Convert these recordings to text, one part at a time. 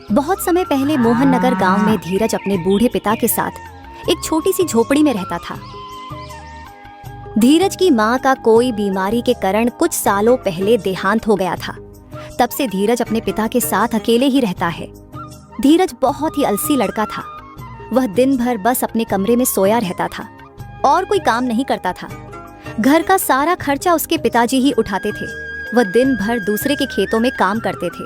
बहुत समय पहले मोहन नगर गांव में धीरज अपने बूढ़े पिता के साथ एक छोटी सी झोपड़ी में रहता था। धीरज की मां का कोई बीमारी के कारण कुछ सालों पहले देहांत हो गया था। तब से धीरज अपने पिता के साथ अकेले ही रहता है। धीरज बहुत ही आलसी लड़का था। वह दिन भर बस अपने कमरे में सोया रहता था और कोई काम नहीं करता था। घर का सारा खर्चा उसके पिताजी ही उठाते थे। वह दिन भर दूसरे के खेतों में काम करते थे,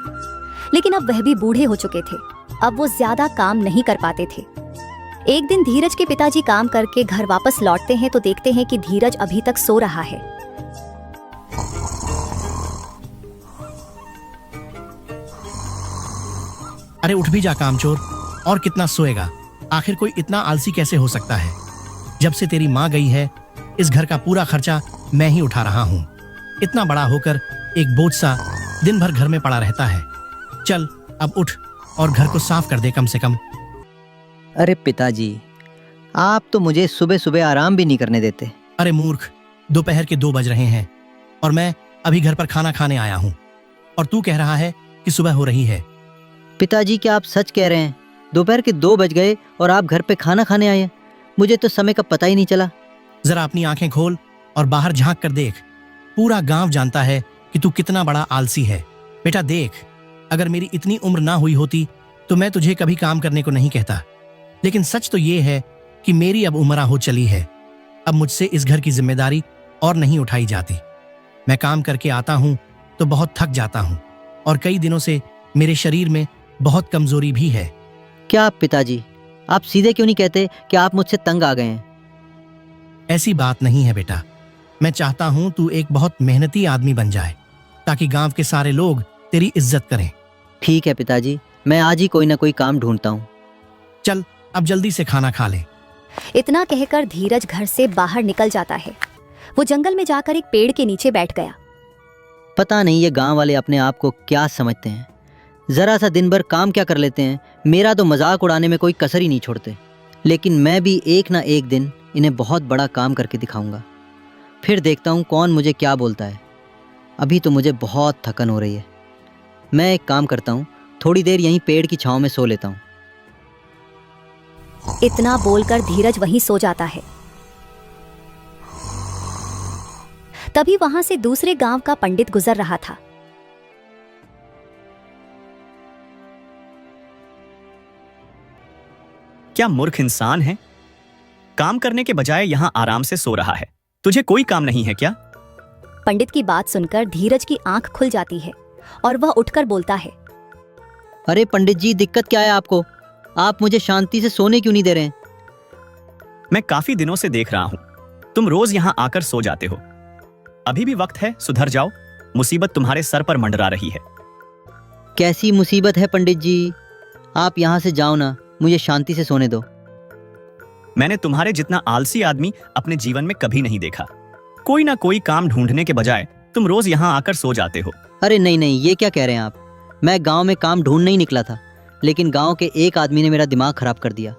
लेकिन अब वह भी बूढ़े हो चुके थे। अब वो ज्यादा काम नहीं कर पाते थे। एक दिन धीरज के पिताजी काम करके घर वापस लौटते हैं तो देखते हैं कि धीरज अभी तक सो रहा है। अरे उठ भी जा कामचोर, और कितना सोएगा? आखिर कोई इतना आलसी कैसे हो सकता है? जब से तेरी माँ गई है, इस घर का पूरा खर्चा मैं ही उठा रहा हूँ। इतना बड़ा होकर एक बोझ सा दिन भर घर में पड़ा रहता है। चल अब उठ और घर को साफ कर दे कम से कम। अरे पिताजी, आप तो मुझे सुबह सुबह आराम भी नहीं करने देते। अरे मूर्ख, दोपहर के 2 बज रहे हैं और मैं अभी घर पर खाना खाने आया हूँ, और तू कह रहा है कि सुबह हो रही है। पिताजी, क्या आप सच कह रहे हैं? दोपहर के 2 बज गए और आप घर पे खाना खाने आए हैं? मुझे तो समय का पता ही नहीं चला। जरा अपनी आंखें खोल और बाहर झांक कर देख। पूरा गांव जानता है कि तू कितना बड़ा आलसी है। बेटा देख, अगर मेरी इतनी उम्र ना हुई होती तो मैं तुझे कभी काम करने को नहीं कहता, लेकिन सच तो ये है कि मेरी अब उम्र हो चली है। अब मुझसे इस घर की जिम्मेदारी और नहीं उठाई जाती। मैं काम करके आता हूँ तो बहुत थक जाता हूँ, और कई दिनों से मेरे शरीर में बहुत कमजोरी भी है। क्या आप पिताजी, आप सीधे क्यों नहीं कहते कि आप मुझसे तंग आ गए हैं? ऐसी बात नहीं है बेटा। मैं चाहता हूँ तू एक बहुत मेहनती आदमी बन जाए, ताकि गांव के सारे लोग तेरी इज्जत करें। ठीक है पिताजी, मैं आज ही कोई ना कोई काम ढूंढता हूँ। चल अब जल्दी से खाना खा ले। इतना कहकर धीरज घर से बाहर निकल जाता है। वो जंगल में जाकर एक पेड़ के नीचे बैठ गया। पता नहीं ये गांव वाले अपने आप को क्या समझते हैं। जरा सा दिन भर काम क्या कर लेते हैं। मेरा तो मजाक उड़ाने में कोई कसर ही नहीं छोड़ते। लेकिन मैं भी एक ना एक दिन इन्हें बहुत बड़ा काम करके दिखाऊंगा। फिर देखता हूँ कौन मुझे क्या बोलता है। अभी तो मुझे बहुत थकन हो रही है। मैं एक काम करता हूँ, थोड़ी देर यहीं पेड़ की छांव में सो लेता हूँ। इतना बोलकर धीरज वहीं सो जाता है। तभी वहां से दूसरे गांव का पंडित गुजर रहा था। क्या मूर्ख इंसान है? काम करने के बजाय यहाँ आराम से सो रहा है। तुझे कोई काम नहीं है क्या? पंडित की बात सुनकर धीरज की आंख खुल जाती है और वह उठकर बोलता है, अरे पंडित जी, दिक्कत क्या है आपको? आप मुझे शांति से सोने क्यों नहीं दे रहे हैं? मैं काफी दिनों से देख रहा हूँ, तुम रोज यहाँ आकर सो जाते हो। अभी भी वक्त है, सुधर जाओ। मुसीबत तुम्हारे सर पर मंडरा रही है। कैसी मुसीबत है पंडित जी? आप यहाँ से जाओ ना, मुझे शांति से सोने दो। मैंने तुम्हारे जितना आलसी आदमी अपने जीवन में कभी नहीं देखा। कोई ना कोई काम ढूंढने के बजाय तुम रोज यहाँ आकर सो जाते हो। अरे नहीं नहीं, ये क्या कह रहे हैं आप? मैं गांव में काम ढूंढने ही निकला था, लेकिन गांव के एक आदमी ने मेरा दिमाग खराब कर दिया।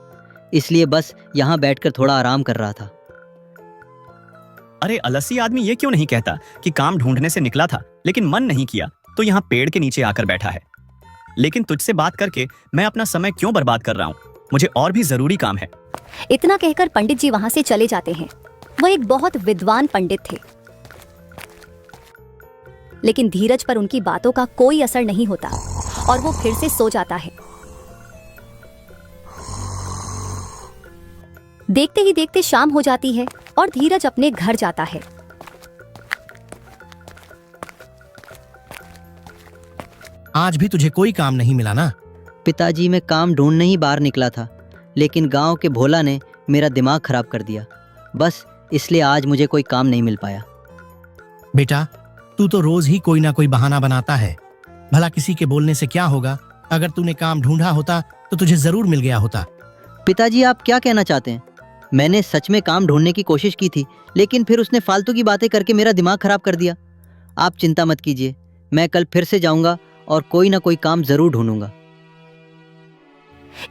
इसलिए बस यहाँ बैठकर थोड़ा आराम कर रहा था। अरे अलसी आदमी ये क्यों नहीं कहता कि काम ढूंढने से निकला था, लेकिन मन नहीं किया तो यहाँ पेड़ के नीचे आकर बैठा है। लेकिन तुझसे बात करके मैं अपना समय क्यों बर्बाद कर रहा हूँ? मुझे और भी जरूरी काम है। इतना कहकर पंडित जी वहां से चले जाते हैं। वह एक बहुत विद्वान पंडित थे, लेकिन धीरज पर उनकी बातों का कोई असर नहीं होता और वो फिर से सो जाता है। देखते ही देखते शाम हो जाती है और धीरज अपने घर जाता है। आज भी तुझे कोई काम नहीं मिला ना? पिताजी, मैं काम ढूंढने ही बाहर निकला था, लेकिन गांव के भोला ने मेरा दिमाग खराब कर दिया। बस इसलिए आज मुझे कोई काम नहीं मिल पाया। बेटा, तू तो रोज ही कोई ना कोई बहाना बनाता है। भला किसी के बोलने से क्या होगा? अगर तूने काम ढूंढा होता तो तुझे जरूर मिल गया होता। पिताजी, आप क्या कहना चाहते हैं? मैंने सच में काम ढूंढने की कोशिश की थी, लेकिन फिर उसने फालतू की बातें करके मेरा दिमाग खराब कर दिया। आप चिंता मत कीजिए, मैं कल फिर से जाऊंगा और कोई ना कोई काम जरूर ढूंढूंगा।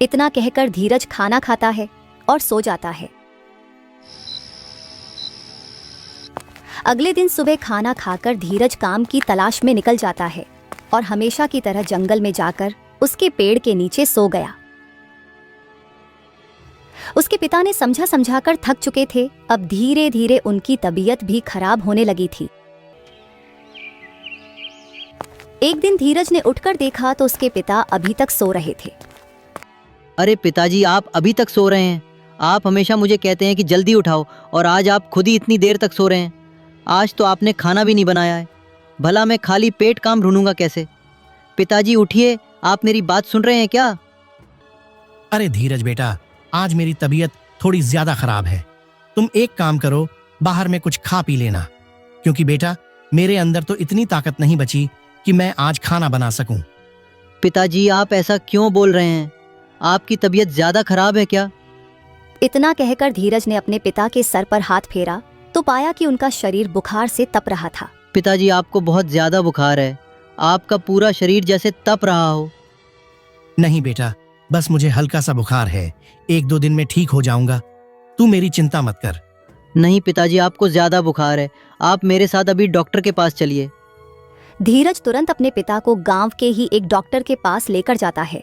इतना कहकर धीरज खाना खाता है और सो जाता है। अगले दिन सुबह खाना खाकर धीरज काम की तलाश में निकल जाता है और हमेशा की तरह जंगल में जाकर उसके पेड़ के नीचे सो गया। उसके पिता ने समझा समझाकर थक चुके थे। अब धीरे धीरे उनकी तबीयत भी खराब होने लगी थी। एक दिन धीरज ने उठकर देखा तो उसके पिता अभी तक सो रहे थे। अरे पिताजी, आप अभी तक सो रहे हैं? आप हमेशा मुझे कहते हैं कि जल्दी उठाओ, और आज आप खुद ही इतनी देर तक सो रहे हैं। आज तो आपने खाना भी नहीं बनाया है। भला मैं खाली पेट काम ढूंढूंगा कैसे? पिताजी उठिए, आप मेरी बात सुन रहे हैं क्या? अरे धीरज बेटा, आज मेरी तबीयत थोड़ी ज्यादा खराब है। तुम एक काम करो, बाहर में कुछ खा पी लेना, क्योंकि बेटा मेरे अंदर तो इतनी ताकत नहीं बची कि मैं आज खाना बना सकूं। पिताजी, आप ऐसा क्यों बोल रहे हैं? आपकी तबीयत ज्यादा खराब है क्या? इतना कहकर धीरज ने अपने पिता के सर पर हाथ फेरा तो पाया कि उनका शरीर बुखार से तप रहा था। पिताजी, आपको बहुत ज्यादा बुखार है। आपका पूरा शरीर जैसे तप रहा हो। नहीं बेटा, बस मुझे हल्का सा बुखार है। 1-2 दिन में ठीक हो जाऊंगा। तू मेरी चिंता मत कर। नहीं पिताजी, आपको ज्यादा बुखार है। आप मेरे साथ अभी डॉक्टर के पास चलिए। धीरज तुरंत अपने पिता को गांव के ही एक डॉक्टर के पास लेकर जाता है।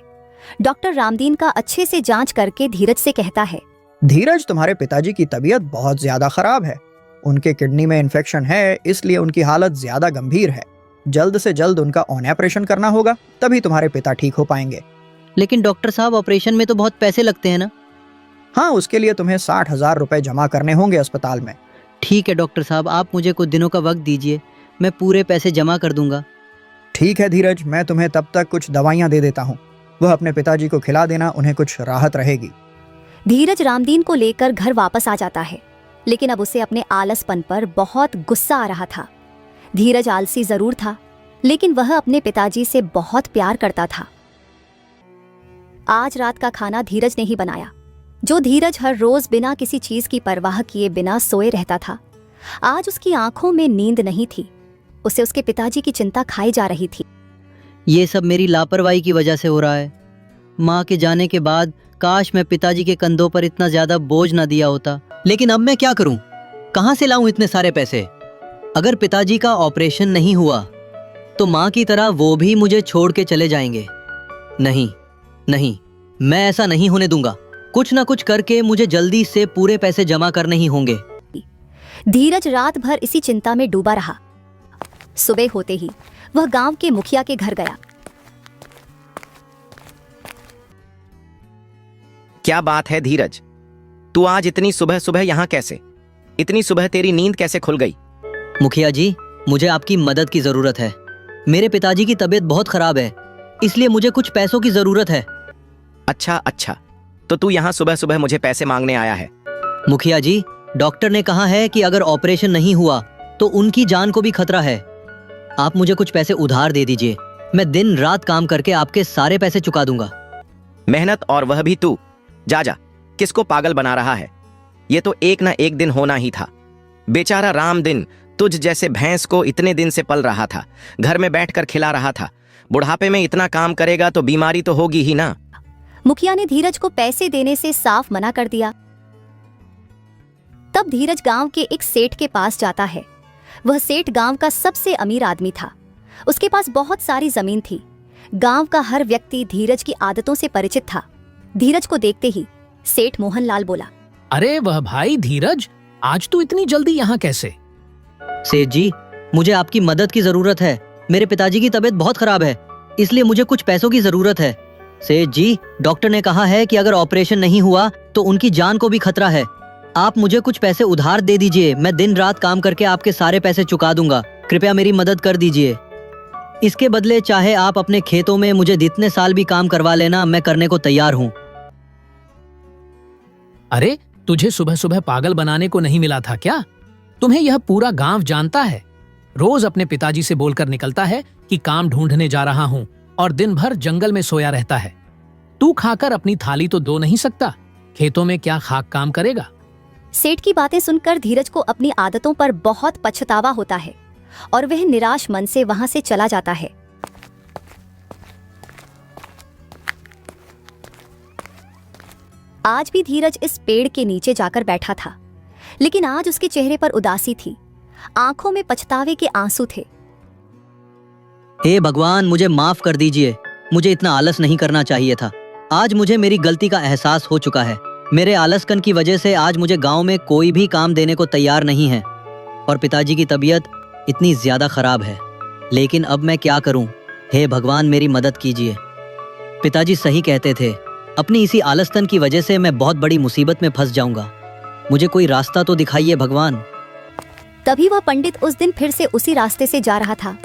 डॉक्टर रामदीन का अच्छे से जांच करके धीरज से कहता है, धीरज, तुम्हारे पिताजी की तबीयत बहुत ज्यादा खराब है। उनके किडनी में इन्फेक्शन है, इसलिए उनकी हालत ज्यादा गंभीर है। जल्द से जल्द उनका ऑपरेशन करना होगा, तभी तुम्हारे पिता ठीक हो पाएंगे। लेकिन डॉक्टर साहब, ऑपरेशन में तो बहुत पैसे लगते हैं ना? हाँ, उसके लिए तुम्हें 60,000 रुपए जमा करने होंगे अस्पताल में। ठीक है डॉक्टर साहब, आप मुझे कुछ दिनों का वक्त दीजिए, मैं पूरे पैसे जमा कर दूंगा। ठीक है धीरज, मैं तुम्हें तब तक कुछ दवाइयाँ दे देता हूँ। वह अपने पिताजी को खिला देना, उन्हें कुछ राहत रहेगी। धीरज रामदीन को लेकर घर वापस आ जाता है, लेकिन अब उसे अपने आलसपन पर बहुत गुस्सा आ रहा था। धीरज आलसी जरूर था, लेकिन वह अपने पिताजी से बहुत प्यार करता था। आज रात का खाना धीरज ने ही बनाया। जो धीरज हर रोज बिना किसी चीज की परवाह किए बिना सोए रहता था, आज उसकी आंखों में नींद नहीं थी। उसे उसके पिताजी की चिंता खाई जा रही थी। ये सब मेरी लापरवाही की वजह से हो रहा है। माँ के जाने के बाद काश मैं पिताजी के कंधों पर इतना ज्यादा बोझ ना दिया होता। लेकिन अब मैं क्या करूं? कहां से लाऊं इतने सारे पैसे? अगर पिताजी का ऑपरेशन नहीं हुआ तो माँ की तरह वो भी मुझे छोड़ के चले जाएंगे। नहीं नहीं, मैं ऐसा नहीं होने दूंगा। कुछ ना कुछ करके मुझे जल्दी से पूरे पैसे जमा करने ही होंगे। धीरज रात भर इसी चिंता में डूबा रहा। सुबह होते ही वह गांव के मुखिया के घर गया। क्या बात है धीरज, तू आज इतनी सुबह सुबह यहाँ कैसे? इतनी सुबह तेरी नींद कैसे खुल गई? मुखिया जी, मुझे आपकी मदद की जरूरत है। मेरे पिताजी की तबीयत बहुत खराब है, इसलिए मुझे कुछ पैसों की जरूरत है। अच्छा, तो तू यहाँ सुबह सुबह मुझे पैसे मांगने आया है? मुखिया जी, डॉक्टर ने कहा है कि अगर ऑपरेशन नहीं हुआ तो उनकी जान को भी खतरा है। आप मुझे कुछ पैसे उधार दे दीजिए, मैं दिन रात काम करके आपके सारे पैसे चुका दूंगा। मेहनत और वह भी तू? जा, किसको पागल बना रहा है? ये तो एक ना एक दिन होना ही था। बेचारा रामदीन तुझ जैसे भैंस को इतने दिन से पल रहा था, घर में बैठकर खिला रहा था। बुढ़ापे में इतना काम करेगा तो बीमारी तो होगी ही ना। मुखिया ने धीरज को पैसे देने से साफ मना कर दिया। तब धीरज गांव के एक सेठ के पास जाता है। वह सेठ गांव का सबसे अमीर आदमी था। उसके पास बहुत सारी जमीन थी। गांव का हर व्यक्ति धीरज की आदतों से परिचित था। धीरज को देखते ही सेठ मोहनलाल बोला, अरे वह भाई धीरज, आज तू इतनी जल्दी यहाँ कैसे? सेठ जी, मुझे आपकी मदद की जरूरत है। मेरे पिताजी की तबीयत बहुत खराब है, इसलिए मुझे कुछ पैसों की जरूरत है। सेठ जी, डॉक्टर ने कहा है कि अगर ऑपरेशन नहीं हुआ तो उनकी जान को भी खतरा है। आप मुझे कुछ पैसे उधार दे दीजिए, मैं दिन रात काम करके आपके सारे पैसे चुका दूंगा। कृपया मेरी मदद कर दीजिए। इसके बदले चाहे आप अपने खेतों में मुझे जितने साल भी काम करवा लेना, मैं करने को तैयार हूँ। अरे तुझे सुबह सुबह पागल बनाने को नहीं मिला था क्या? तुम्हें यह पूरा गांव जानता है। रोज अपने पिताजी से बोलकर निकलता है कि काम ढूंढने जा रहा हूँ और दिन भर जंगल में सोया रहता है। तू खाकर अपनी थाली तो धो नहीं सकता, खेतों में क्या खाक काम करेगा? सेठ की बातें सुनकर धीरज को अपनी आदतों पर बहुत पछतावा होता है और वह निराश मन से वहां से चला जाता है। आज भी धीरज इस पेड़ के नीचे जाकर बैठा था, लेकिन आज उसके चेहरे पर उदासी थी। आंखों में पछतावे के आंसू थे। हे भगवान, मुझे माफ कर दीजिए। मुझे इतना आलस नहीं करना चाहिए था। आज मुझे मेरी गलती का एहसास हो चुका है। मेरे आलसपन की वजह से आज मुझे गांव में कोई भी काम देने को तैयार नहीं है और पिताजी की तबीयत इतनी ज्यादा खराब है। लेकिन अब मैं क्या करूं? हे भगवान, मेरी मदद कीजिए। पिताजी सही कहते थे, अपनी इसी आलसपन की वजह से मैं बहुत बड़ी मुसीबत में फंस जाऊंगा। मुझे कोई रास्ता तो दिखाइए भगवान। तभी वह पंडित उस दिन फिर से उसी रास्ते से जा रहा था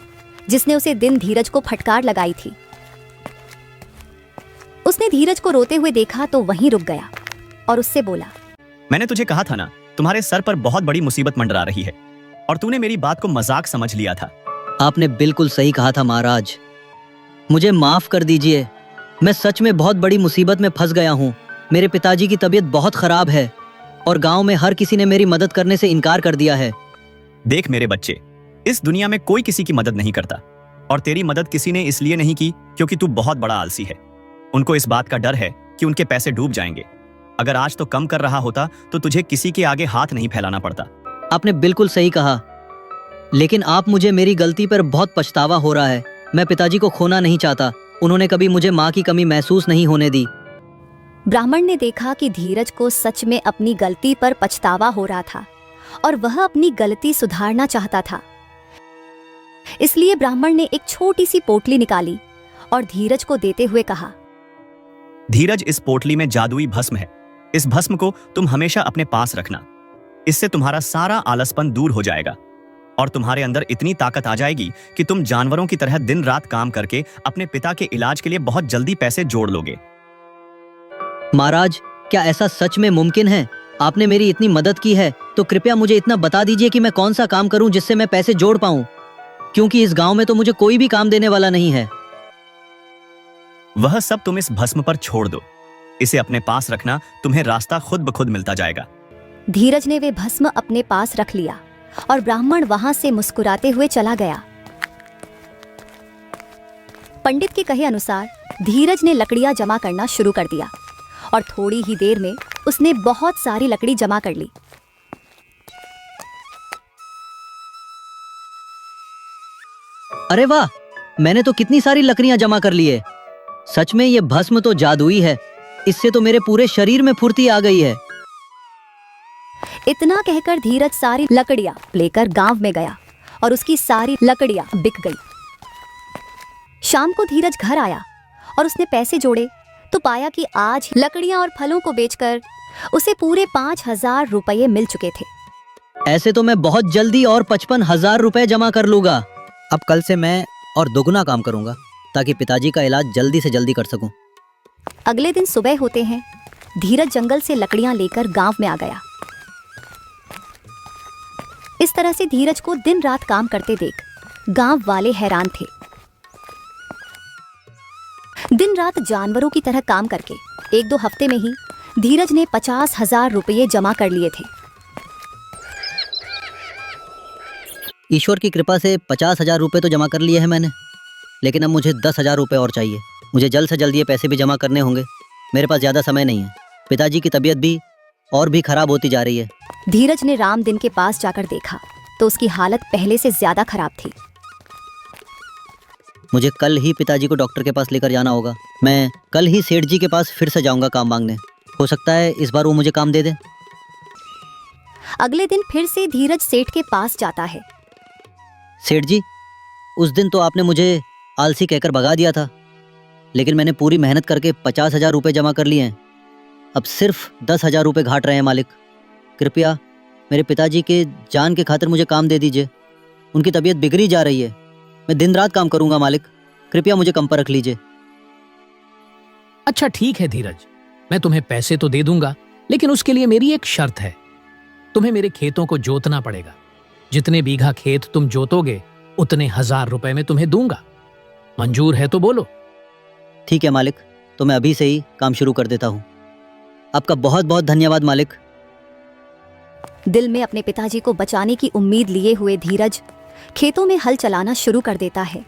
जिसने उसे दिन धीरज को फटकार लगाई थी। उसने धीरज को रोते हुए देखा तो वहीं रुक गया और उससे बोला, मैंने तुझे कहा था ना, तुम्हारे सर पर बहुत बड़ी मुसीबत मंडरा रही है और तूने मेरी बात को मजाक समझ लिया था। आपने बिल्कुल सही कहा था महाराज। मुझे माफ कर दीजिए। मैं सच में बहुत बड़ी मुसीबत में फंस गया हूँ। मेरे पिताजी की तबीयत बहुत खराब है और गांव में हर किसी ने मेरी मदद करने से इनकार कर दिया है। देख मेरे बच्चे, इस दुनिया में कोई किसी की मदद नहीं करता और तेरी मदद किसी ने इसलिए नहीं की क्योंकि तू बहुत बड़ा आलसी है। उनको इस बात का डर है कि उनके पैसे डूब जाएंगे। अगर आज तो कम कर रहा होता तो तुझे किसी के आगे हाथ नहीं फैलाना पड़ता। आपने बिल्कुल सही कहा, लेकिन आप मुझे मेरी गलती पर बहुत पछतावा हो रहा है। मैं पिताजी को खोना नहीं चाहता। उन्होंने कभी मुझे माँ की कमी महसूस नहीं होने दी। ब्राह्मण ने देखा कि धीरज को सच में अपनी गलती पर पछतावा हो रहा था और वह अपनी गलती सुधारना चाहता था। इसलिए ब्राह्मण ने एक छोटी सी पोटली निकाली और धीरज को देते हुए कहा, धीरज, इस पोटली में जादुई भस्म है। इस भस्म को तुम हमेशा अपने पास रखना। इससे तुम्हारा सारा आलसपन दूर हो जाएगा और तुम्हारे अंदर इतनी ताकत आ जाएगी कि तुम जानवरों की तरह दिन रात काम करके अपने पिता के इलाज के लिए बहुत जल्दी पैसे जोड़ लोगे। महाराज, क्या ऐसा सच में मुमकिन है? आपने मेरी इतनी मदद की है तो कृपया मुझे इतना बता दीजिए कि मैं कौन सा काम करूं जिससे मैं पैसे जोड़ पाऊं, क्योंकि इस गांव में तो मुझे कोई भी काम देने वाला नहीं है। वह सब तुम इस भस्म पर छोड़ दो। इसे अपने पास रखना, तुम्हें रास्ता खुद ब खुद मिलता जाएगा। धीरज ने वे भस्म अपने पास रख लिया और ब्राह्मण वहां से मुस्कुराते हुए चला गया। पंडित के कहे अनुसार धीरज ने लकड़ियां जमा करना शुरू कर दिया और थोड़ी ही देर में उसने बहुत सारी लकड़ी जमा कर ली। अरे वाह, मैंने तो कितनी सारी लकड़ियां जमा कर ली है। सच में ये भस्म तो जादुई है। इससे तो मेरे पूरे शरीर में फुर्ती आ गई है। इतना कहकर धीरज सारी लकड़ियां लेकर गांव में गया और उसकी सारी लकड़ियां बिक गई। शाम को धीरज घर आया और उसने पैसे जोड़े तो पाया कि आज लकड़ियां और फलों को बेचकर उसे पूरे 5,000 रुपये मिल चुके थे। ऐसे तो मैं बहुत जल्दी और 55,000 रुपए जमा कर लूंगा। अब कल से मैं और दोगुना काम करूंगा ताकि पिताजी का इलाज जल्दी से जल्दी कर सकूं। अगले दिन सुबह होते हैं धीरज जंगल से लकड़ियां लेकर गांव में आ गया। इस तरह से धीरज को दिन रात काम करते देख गांव वाले हैरान थे। दिन रात जानवरों की तरह काम करके 1-2 हफ्ते में ही धीरज ने 50,000 रुपये जमा कर लिए थे। ईश्वर की कृपा से 50,000 रुपए तो जमा कर लिए हैं मैंने, लेकिन अब मुझे 10,000 रुपए और चाहिए। मुझे जल्द से जल्द ये पैसे भी जमा करने होंगे। मेरे पास ज़्यादा समय नहीं है। पिताजी की तबीयत भी और भी खराब होती जा रही है। धीरज ने रामदिन के पास जाकर देखा तो उसकी हालत पहले से ज्यादा खराब थी। मुझे कल ही पिताजी को डॉक्टर के पास लेकर जाना होगा। मैं कल ही सेठ जी के पास फिर से जाऊंगा काम मांगने। हो सकता है इस बार वो मुझे काम दे दे। अगले दिन फिर से धीरज सेठ के पास जाता है। सेठ जी, उस दिन तो आपने मुझे आलसी कहकर भगा दिया था, लेकिन मैंने पूरी मेहनत करके 50,000 रुपये जमा कर लिए हैं। अब सिर्फ 10,000 रुपये घाट रहे हैं मालिक। कृपया मेरे पिताजी के जान के खातिर मुझे काम दे दीजिए। उनकी तबीयत बिगड़ी जा रही है। मैं दिन रात काम करूंगा मालिक। कृपया मुझे कम पर रख लीजिए। अच्छा ठीक है धीरज, मैं तुम्हें पैसे तो दे दूंगा, लेकिन उसके लिए मेरी एक शर्त है। तुम्हें मेरे खेतों को जोतना पड़ेगा। जितने बीघा खेत तुम जोतोगे उतने 1,000 रुपए में तुम्हें दूंगा। मंजूर है तो बोलो। ठीक है मालिक, तो मैं अभी से ही काम शुरू कर देता हूँ। आपका बहुत बहुत धन्यवाद मालिक। दिल में अपने पिताजी को बचाने की उम्मीद लिए हुए धीरज खेतों में हल चलाना शुरू कर देता है।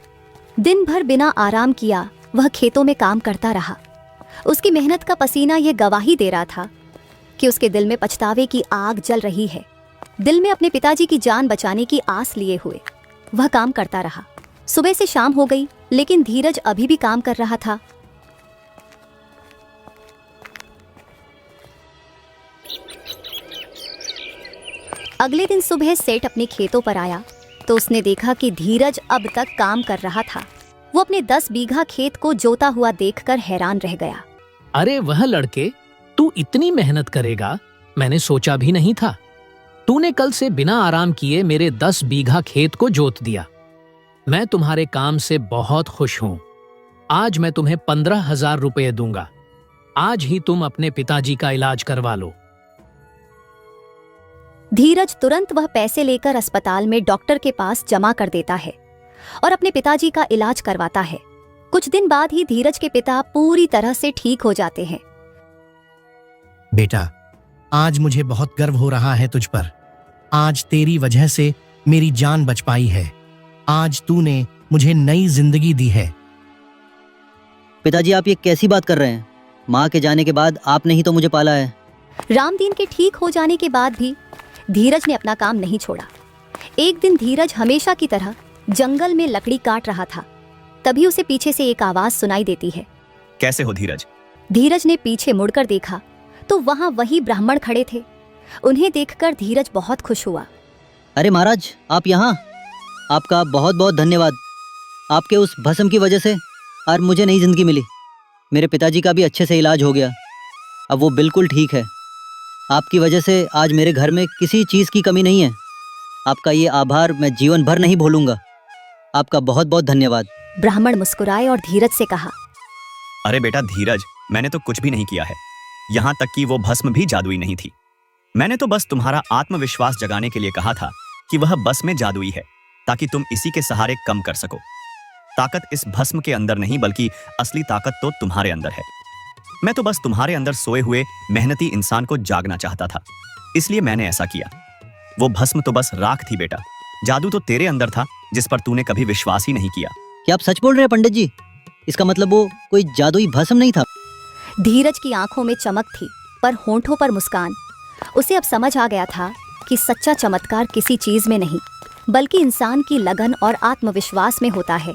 दिन भर बिना आराम किया वह खेतों में काम करता रहा। उसकी मेहनत का पसीना यह गवाही दे रहा था कि उसके दिल में पछतावे की आग जल रही है। दिल में अपने पिताजी की जान बचाने की आस लिए हुए वह काम करता रहा। सुबह से शाम हो गई, लेकिन धीरज अभी भी काम कर रहा था। अगले दिन सुबह सेठ अपने खेतों पर आया तो उसने देखा कि धीरज अब तक काम कर रहा था। वो अपने 10 बीघा खेत को जोता हुआ देखकर हैरान रह गया। अरे वह लड़के, तू इतनी मेहनत करेगा मैंने सोचा भी नहीं था। तूने कल से बिना आराम किए मेरे 10 बीघा खेत को जोत दिया। मैं तुम्हारे काम से बहुत खुश हूं। आज मैं तुम्हें 15,000 रुपये दूंगा। आज ही तुम अपने पिताजी का इलाज करवा लो। धीरज तुरंत वह पैसे लेकर अस्पताल में डॉक्टर के पास जमा कर देता है और अपने पिताजी का इलाज करवाता है। कुछ दिन बाद ही धीरज के पिता पूरी तरह से ठीक हो जाते हैं। बेटा, आज मुझे बहुत गर्व हो रहा है तुझ पर। आज तेरी वजह से मेरी जान बच पाई है। आज तूने मुझे नई जिंदगी दी है। पिताजी, आप ये कैसी बात कर रहे हैं? माँ के जाने के बाद आपने ही तो मुझे पाला है। रामदीन के ठीक हो जाने के बाद भी धीरज ने अपना काम नहीं छोड़ा। एक दिन धीरज हमेशा की तरह जंगल में लकड़ी काट रहा था। तभी उसे पीछे से एक आवाज सुनाई देती है। कैसे हो धीरज? धीरज ने पीछे मुड़कर देखा तो वहां वही ब्राह्मण खड़े थे। उन्हें देखकर धीरज बहुत खुश हुआ। अरे महाराज, आप यहाँ? आपका बहुत बहुत धन्यवाद। आपके उस भस्म की वजह से आज मुझे नई जिंदगी मिली। मेरे पिताजी का भी अच्छे से इलाज हो गया। अब वो बिल्कुल ठीक है। आपकी वजह से आज मेरे घर में किसी चीज़ की कमी नहीं है। आपका ये आभार मैं जीवन भर नहीं भूलूंगा। आपका बहुत बहुत धन्यवाद। ब्राह्मण मुस्कुराए और धीरज से कहा, अरे बेटा धीरज, मैंने तो कुछ भी नहीं किया है। यहाँ तक कि वो भस्म भी जादुई नहीं थी। मैंने तो बस तुम्हारा आत्मविश्वास जगाने के लिए कहा था कि वह बस में जादुई है, ताकि तुम इसी के सहारे कम कर सको। ताकत इस भस्म के अंदर नहीं, बल्कि असली ताकत तो तुम्हारे अंदर है। मैं तो बस तुम्हारे अंदर सोए हुए मेहनती इंसान को जागना चाहता था, इसलिए मैंने ऐसा किया। वो भस्म तो बस राख थी बेटा। जादू तो तेरे अंदर था, जिस पर तूने कभी विश्वास ही नहीं किया। क्या आप सच बोल रहे हैं पंडित जी? इसका मतलब वो कोई जादुई भस्म नहीं था? धीरज की आंखों में चमक थी पर होंठों पर मुस्कान। उसे अब समझ आ गया था कि सच्चा चमत्कार किसी चीज में नहीं, बल्कि इंसान की लगन और आत्मविश्वास में होता है।